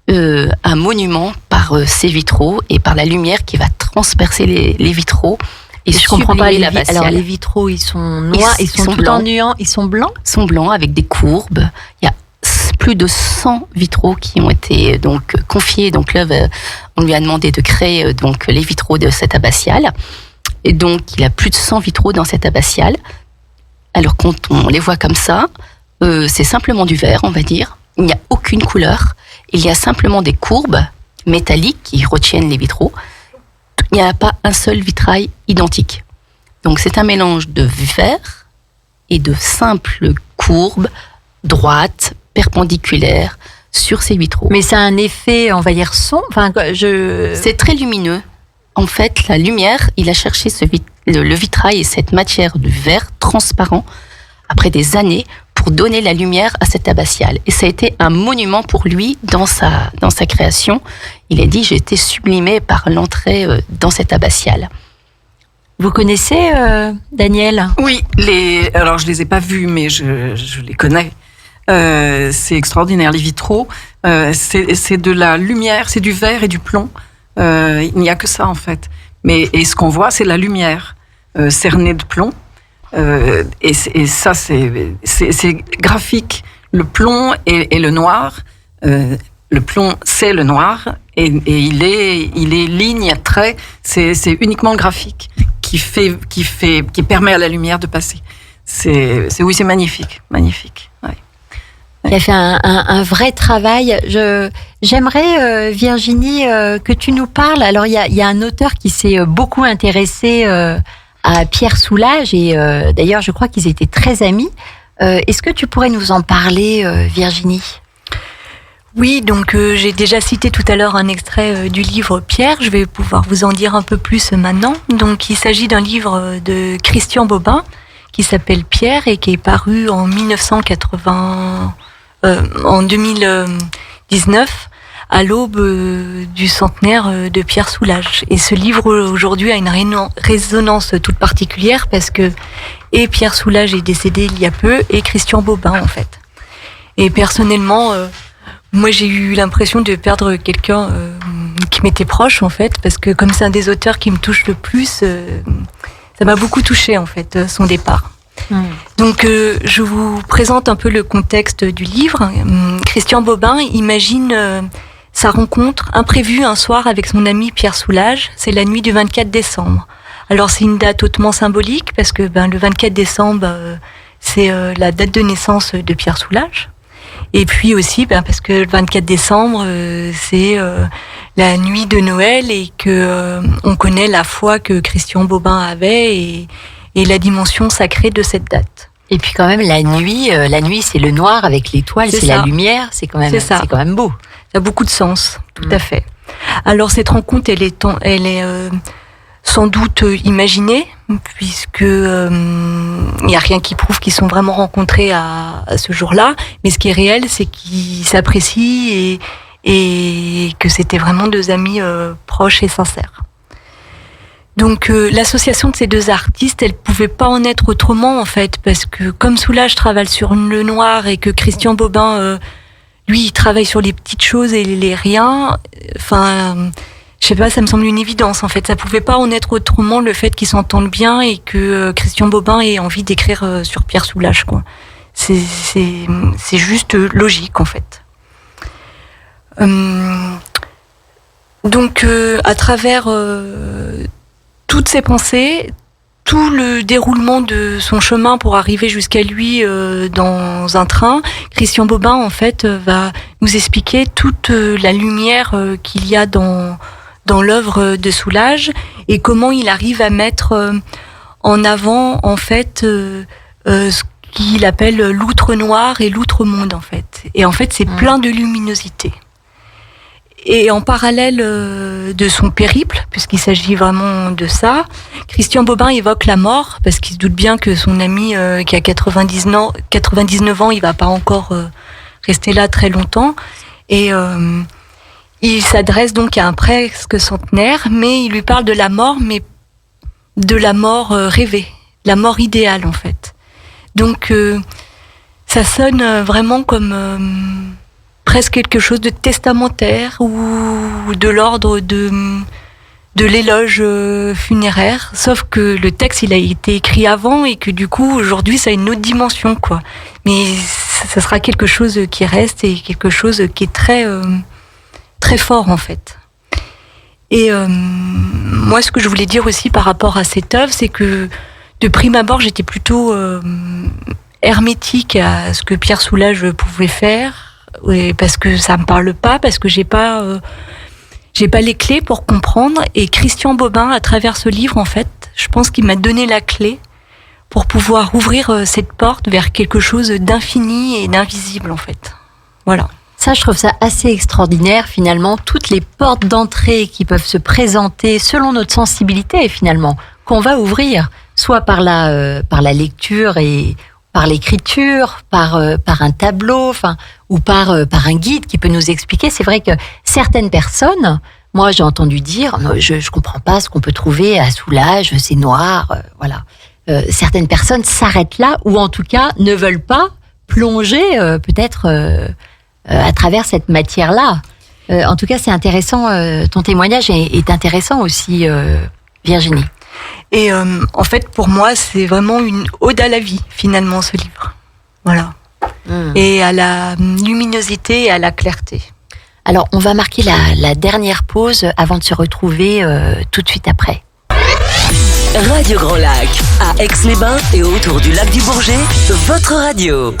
un monument par ces vitraux et par la lumière qui va transpercer les vitraux. Et je comprends pas. Alors les vitraux, ils sont noirs, ils sont tout en nuant, ils sont blancs. Ils sont blancs avec des courbes. Il y a plus de 100 vitraux qui ont été donc confiés. Donc là, on lui a demandé de créer donc les vitraux de cette abbatiale. Et donc, il y a plus de 100 vitraux dans cette abbatiale. Alors, quand on les voit comme ça, c'est simplement du verre, on va dire. Il n'y a aucune couleur. Il y a simplement des courbes métalliques qui retiennent les vitraux. Il n'y a pas un seul vitrail identique. Donc, c'est un mélange de verre et de simples courbes droites, perpendiculaires sur ces vitraux. Mais ça a un effet, on va dire, C'est très lumineux. En fait, la lumière, il a cherché le vitrail et cette matière du verre transparent après des années pour donner la lumière à cette abbatiale. Et ça a été un monument pour lui dans sa création. Il a dit, j'ai été sublimé par l'entrée dans cette abbatiale. Vous connaissez Daniel ? Oui, alors je les ai pas vus, mais je les connais. C'est extraordinaire, les vitraux. C'est de la lumière, c'est du verre et du plomb. Il n'y a que ça en fait. Et ce qu'on voit, c'est la lumière cernée de plomb. Et ça, c'est graphique. Le plomb et le noir. Le plomb, c'est le noir, et il est ligne, trait. C'est uniquement graphique qui permet à la lumière de passer. C'est magnifique, magnifique. Ouais. Il a fait un vrai travail. J'aimerais, Virginie, que tu nous parles. Alors, il y a un auteur qui s'est beaucoup intéressé à Pierre Soulages, et d'ailleurs, je crois qu'ils étaient très amis. Est-ce que tu pourrais nous en parler, Virginie ? Oui, donc j'ai déjà cité tout à l'heure un extrait du livre Pierre. Je vais pouvoir vous en dire un peu plus maintenant. Donc, il s'agit d'un livre de Christian Bobin qui s'appelle Pierre et qui est paru en 2019 à l'aube du centenaire de Pierre Soulages. Et ce livre aujourd'hui a une résonance toute particulière parce que et Pierre Soulages est décédé il y a peu et Christian Bobin en fait. Et personnellement, moi j'ai eu l'impression de perdre quelqu'un m'était proche en fait, parce que comme c'est un des auteurs qui me touche le plus, ça m'a beaucoup touchée en fait, son départ. Donc je vous présente un peu le contexte du livre. Christian Bobin imagine sa rencontre imprévue un soir avec son ami Pierre Soulages. C'est la nuit du 24 décembre. Alors c'est une date hautement symbolique parce que le 24 décembre c'est la date de naissance de Pierre Soulages. Et puis aussi parce que le 24 décembre c'est la nuit de Noël et que on connaît la foi que Christian Bobin avait et la dimension sacrée de cette date. Et puis quand même la nuit c'est le noir avec l'étoile, c'est la lumière, c'est quand même beau. Ça a beaucoup de sens, tout à fait. Alors cette rencontre, elle est sans doute imaginée, puisque il y a rien qui prouve qu'ils sont vraiment rencontrés à ce jour-là. Mais ce qui est réel, c'est qu'ils s'apprécient et que c'était vraiment deux amis proches et sincères. Donc l'association de ces deux artistes, elle pouvait pas en être autrement en fait, parce que comme Soulages travaille sur le noir et que Christian Bobin, lui, il travaille sur les petites choses et les riens. Enfin, je sais pas, ça me semble une évidence en fait. Ça pouvait pas en être autrement le fait qu'ils s'entendent bien et que Christian Bobin ait envie d'écrire sur Pierre Soulages quoi. C'est juste logique en fait. Donc à travers toutes ses pensées, tout le déroulement de son chemin pour arriver jusqu'à lui dans un train, Christian Bobin en fait va nous expliquer toute la lumière qu'il y a dans l'œuvre de Soulages et comment il arrive à mettre en avant en fait ce qu'il appelle l'outre noir et l'outre monde en fait. Et en fait c'est plein de luminosité. Et en parallèle de son périple, puisqu'il s'agit vraiment de ça, Christian Bobin évoque la mort, parce qu'il se doute bien que son ami qui a 99 ans, il va pas encore rester là très longtemps. Et il s'adresse donc à un presque centenaire, mais il lui parle de la mort, mais de la mort rêvée, la mort idéale en fait. Donc ça sonne vraiment comme presque quelque chose de testamentaire ou de l'ordre de l'éloge funéraire, sauf que le texte il a été écrit avant et que du coup aujourd'hui ça a une autre dimension quoi. Mais ça sera quelque chose qui reste et quelque chose qui est très très fort en fait. Et moi ce que je voulais dire aussi par rapport à cette œuvre, c'est que de prime abord j'étais plutôt hermétique à ce que Pierre Soulages pouvait faire. Oui, parce que ça me parle pas, parce que j'ai pas les clés pour comprendre. Et Christian Bobin, à travers ce livre, en fait, je pense qu'il m'a donné la clé pour pouvoir ouvrir cette porte vers quelque chose d'infini et d'invisible, en fait. Voilà. Ça, je trouve ça assez extraordinaire, finalement, toutes les portes d'entrée qui peuvent se présenter selon notre sensibilité, finalement, qu'on va ouvrir, soit par la lecture et par l'écriture, par un tableau, ou par un guide qui peut nous expliquer. C'est vrai que certaines personnes, moi j'ai entendu dire, je comprends pas ce qu'on peut trouver à Soulages, c'est noir, voilà. Certaines personnes s'arrêtent là, ou en tout cas ne veulent pas plonger peut-être à travers cette matière-là. En tout cas, c'est intéressant. Ton témoignage est intéressant aussi, Virginie. Et en fait, pour moi, c'est vraiment une ode à la vie, finalement, ce livre. Voilà. Et à la luminosité et à la clarté. Alors, on va marquer la dernière pause avant de se retrouver tout de suite après. Radio Grand Lac, à Aix-les-Bains et autour du lac du Bourget, votre radio.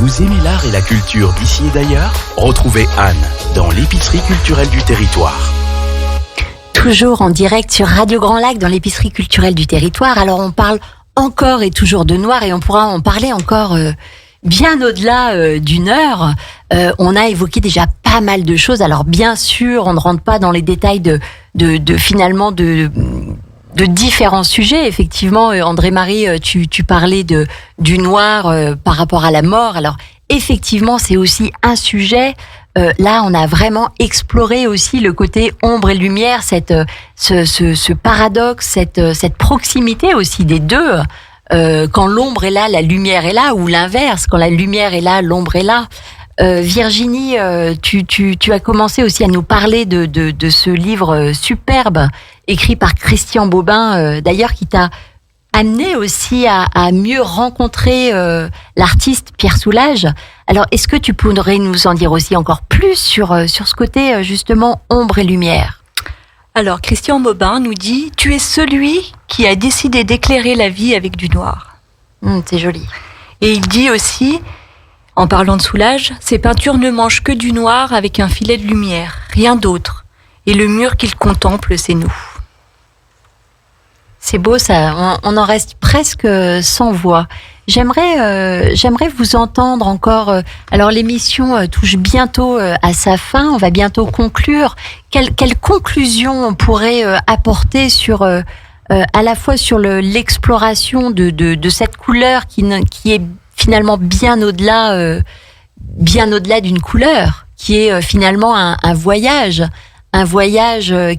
Vous aimez l'art et la culture d'ici et d'ailleurs? Retrouvez Anne dans l'épicerie culturelle du territoire. Toujours en direct sur Radio Grand Lac dans l'épicerie culturelle du territoire. Alors on parle encore et toujours de noir et on pourra en parler encore bien au-delà d'une heure. On a évoqué déjà pas mal de choses. Alors bien sûr, on ne rentre pas dans les détails de différents sujets. Effectivement, André-Marie, tu parlais du noir par rapport à la mort. Alors effectivement, c'est aussi un sujet. Là, on a vraiment exploré aussi le côté ombre et lumière, ce paradoxe, cette proximité aussi des deux. Quand l'ombre est là, la lumière est là, ou l'inverse, quand la lumière est là, l'ombre est là. Virginie, tu as commencé aussi à nous parler de ce livre superbe écrit par Christian Bobin, d'ailleurs qui t'a amené aussi à mieux rencontrer l'artiste Pierre Soulages. Alors, est-ce que tu pourrais nous en dire aussi encore plus sur ce côté justement ombre et lumière? Alors, Christian Bobin nous dit « Tu es celui qui a décidé d'éclairer la vie avec du noir. » C'est joli. Et il dit aussi, en parlant de Soulages, « Ces peintures ne mangent que du noir avec un filet de lumière, rien d'autre. Et le mur qu'il contemple, c'est nous. » C'est beau ça, on en reste presque sans voix. J'aimerais vous entendre encore. Alors l'émission touche bientôt à sa fin, on va bientôt conclure. Quelle conclusion on pourrait apporter sur à la fois sur l'exploration de cette couleur qui est finalement bien au-delà d'une couleur, qui est finalement un voyage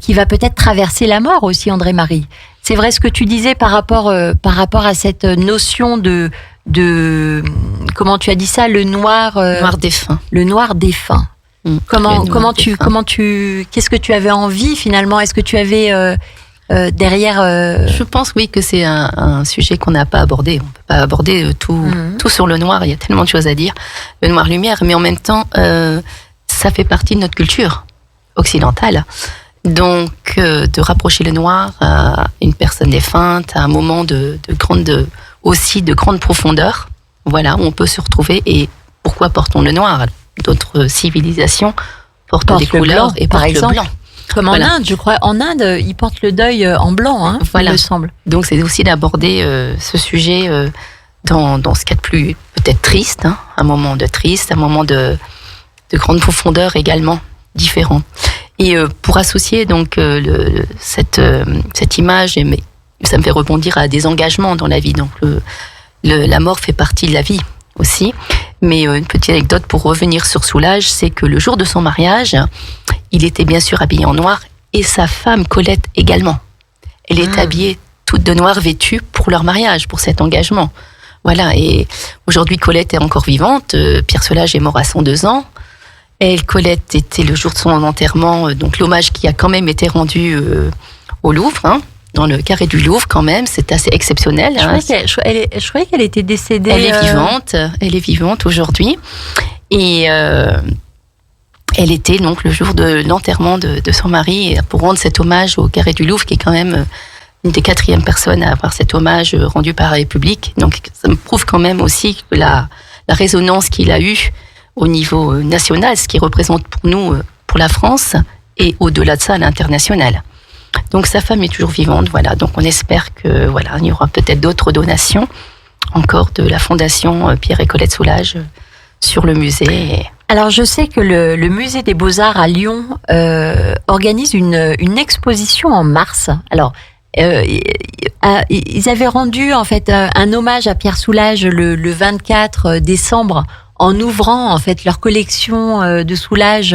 qui va peut-être traverser la mort aussi, André-Marie. C'est vrai ce que tu disais par rapport à cette notion de comment tu as dit ça, le noir défunt. Le noir défunt. Qu'est-ce que tu avais envie finalement? Est-ce que tu avais derrière Je pense oui que c'est un sujet qu'on n'a pas abordé. On peut pas aborder tout sur le noir. Il y a tellement de choses à dire. Le noir lumière, mais en même temps, ça fait partie de notre culture occidentale. Donc, de rapprocher le noir à une personne défunte, à un moment de grande profondeur, voilà, où on peut se retrouver. Et pourquoi portons le noir? D'autres civilisations portent des couleurs et par portent exemple. le blanc. Comme en Inde, je crois. En Inde, ils portent le deuil en blanc, voilà. Il me semble. Donc, c'est aussi d'aborder ce sujet dans ce cas de plus peut-être triste, un moment de triste, un moment de grande profondeur également, différent. Et pour associer donc cette image, mais ça me fait rebondir à des engagements dans la vie. Donc la mort fait partie de la vie aussi. Mais une petite anecdote pour revenir sur Soulages, c'est que le jour de son mariage, il était bien sûr habillé en noir et sa femme Colette également. Elle est habillée toute de noir, vêtue pour leur mariage, pour cet engagement. Voilà. Et aujourd'hui, Colette est encore vivante. Pierre Soulages est mort à 102 ans. Colette était le jour de son enterrement, donc l'hommage qui a quand même été rendu au Louvre, dans le carré du Louvre quand même, c'est assez exceptionnel. Je croyais qu'elle était décédée. Elle est vivante aujourd'hui. Et elle était donc le jour de l'enterrement de son mari, pour rendre cet hommage au carré du Louvre, qui est quand même une des 4e personnes à avoir cet hommage rendu par la République. Donc ça me prouve quand même aussi que la résonance qu'il a eue au niveau national, ce qui représente pour nous, pour la France, et au-delà de ça, à l'international. Donc sa femme est toujours vivante, voilà. Donc on espère que voilà, il y aura peut-être d'autres donations encore de la Fondation Pierre et Colette Soulages sur le musée. Alors je sais que le musée des Beaux-Arts à Lyon organise une exposition en mars. Alors ils avaient rendu en fait un hommage à Pierre Soulages le 24 décembre. En ouvrant en fait leur collection de Soulages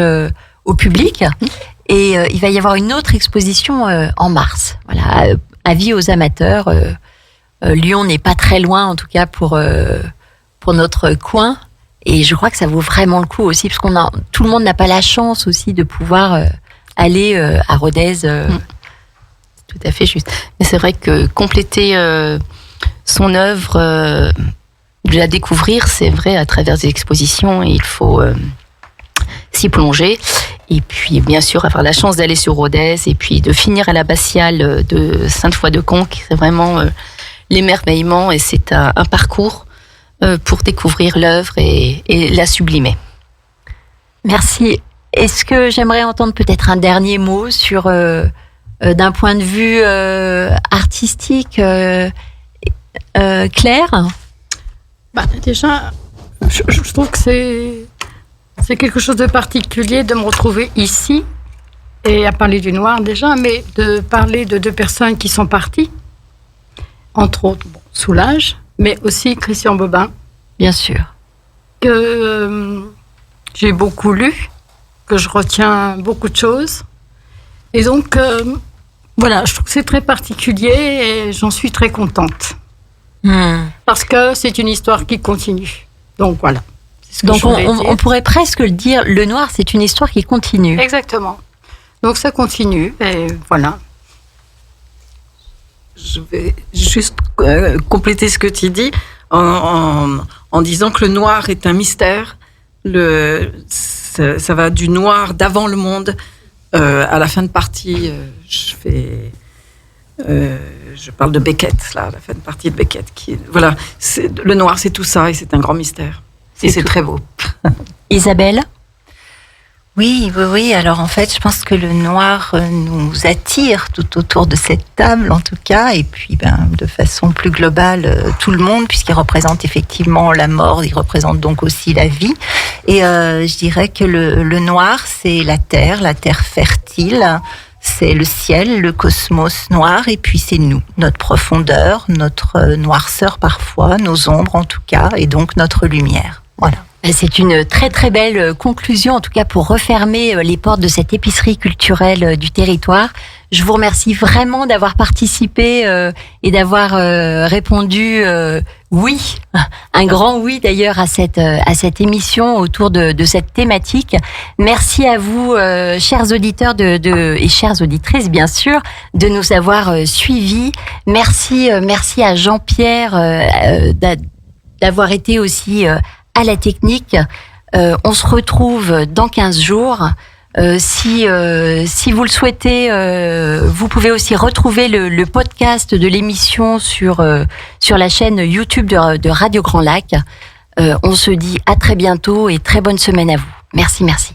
au public, et il va y avoir une autre exposition en mars. Voilà, avis aux amateurs. Lyon n'est pas très loin en tout cas pour notre coin, et je crois que ça vaut vraiment le coup aussi parce tout le monde n'a pas la chance aussi de pouvoir aller à Rodez. Tout à fait juste. Mais c'est vrai que compléter son œuvre. De la découvrir, c'est vrai, à travers des expositions, il faut s'y plonger. Et puis, bien sûr, avoir la chance d'aller sur Rodez et puis de finir à l'abbatiale de Sainte-Foy-de-Conques. C'est vraiment l'émerveillement et c'est un parcours pour découvrir l'œuvre et la sublimer. Merci. Est-ce que j'aimerais entendre peut-être un dernier mot sur, d'un point de vue artistique, Claire ? Déjà, je trouve que c'est quelque chose de particulier de me retrouver ici et à parler du noir déjà, mais de parler de 2 personnes qui sont parties, entre autres Soulages, mais aussi Christian Bobin. Bien sûr. Que j'ai beaucoup lu, que je retiens beaucoup de choses. Et donc, voilà, je trouve que c'est très particulier et j'en suis très contente. Parce que c'est une histoire qui continue. Donc voilà, C'est ce que Donc je voulais dire. on pourrait presque le dire, le noir, c'est une histoire qui continue. Exactement. Donc ça continue, et voilà. Je vais juste compléter ce que tu dis en disant que le noir est un mystère. Ça va du noir d'avant le monde à la fin de partie. Je parle de Beckett, là, la fin de partie de Beckett. Voilà, le noir, c'est tout ça et c'est un grand mystère. Et c'est très beau. Isabelle ? Oui. Alors en fait, je pense que le noir nous attire tout autour de cette table, en tout cas, et puis de façon plus globale, tout le monde, puisqu'il représente effectivement la mort, il représente donc aussi la vie. Et je dirais que le noir, c'est la terre fertile, c'est le ciel, le cosmos noir, et puis c'est nous, notre profondeur, notre noirceur parfois, nos ombres en tout cas, et donc notre lumière. Voilà. C'est une très très belle conclusion, en tout cas pour refermer les portes de cette épicerie culturelle du territoire. Je vous remercie vraiment d'avoir participé et d'avoir répondu oui, un grand oui d'ailleurs à cette émission autour de cette thématique. Merci à vous, chers auditeurs et chères auditrices bien sûr, de nous avoir suivis. Merci à Jean-Pierre d'avoir été aussi à la technique. On se retrouve dans 15 jours. Si vous le souhaitez, vous pouvez aussi retrouver le podcast de l'émission sur la chaîne YouTube de Radio Grand Lac. On se dit à très bientôt et très bonne semaine à vous. Merci.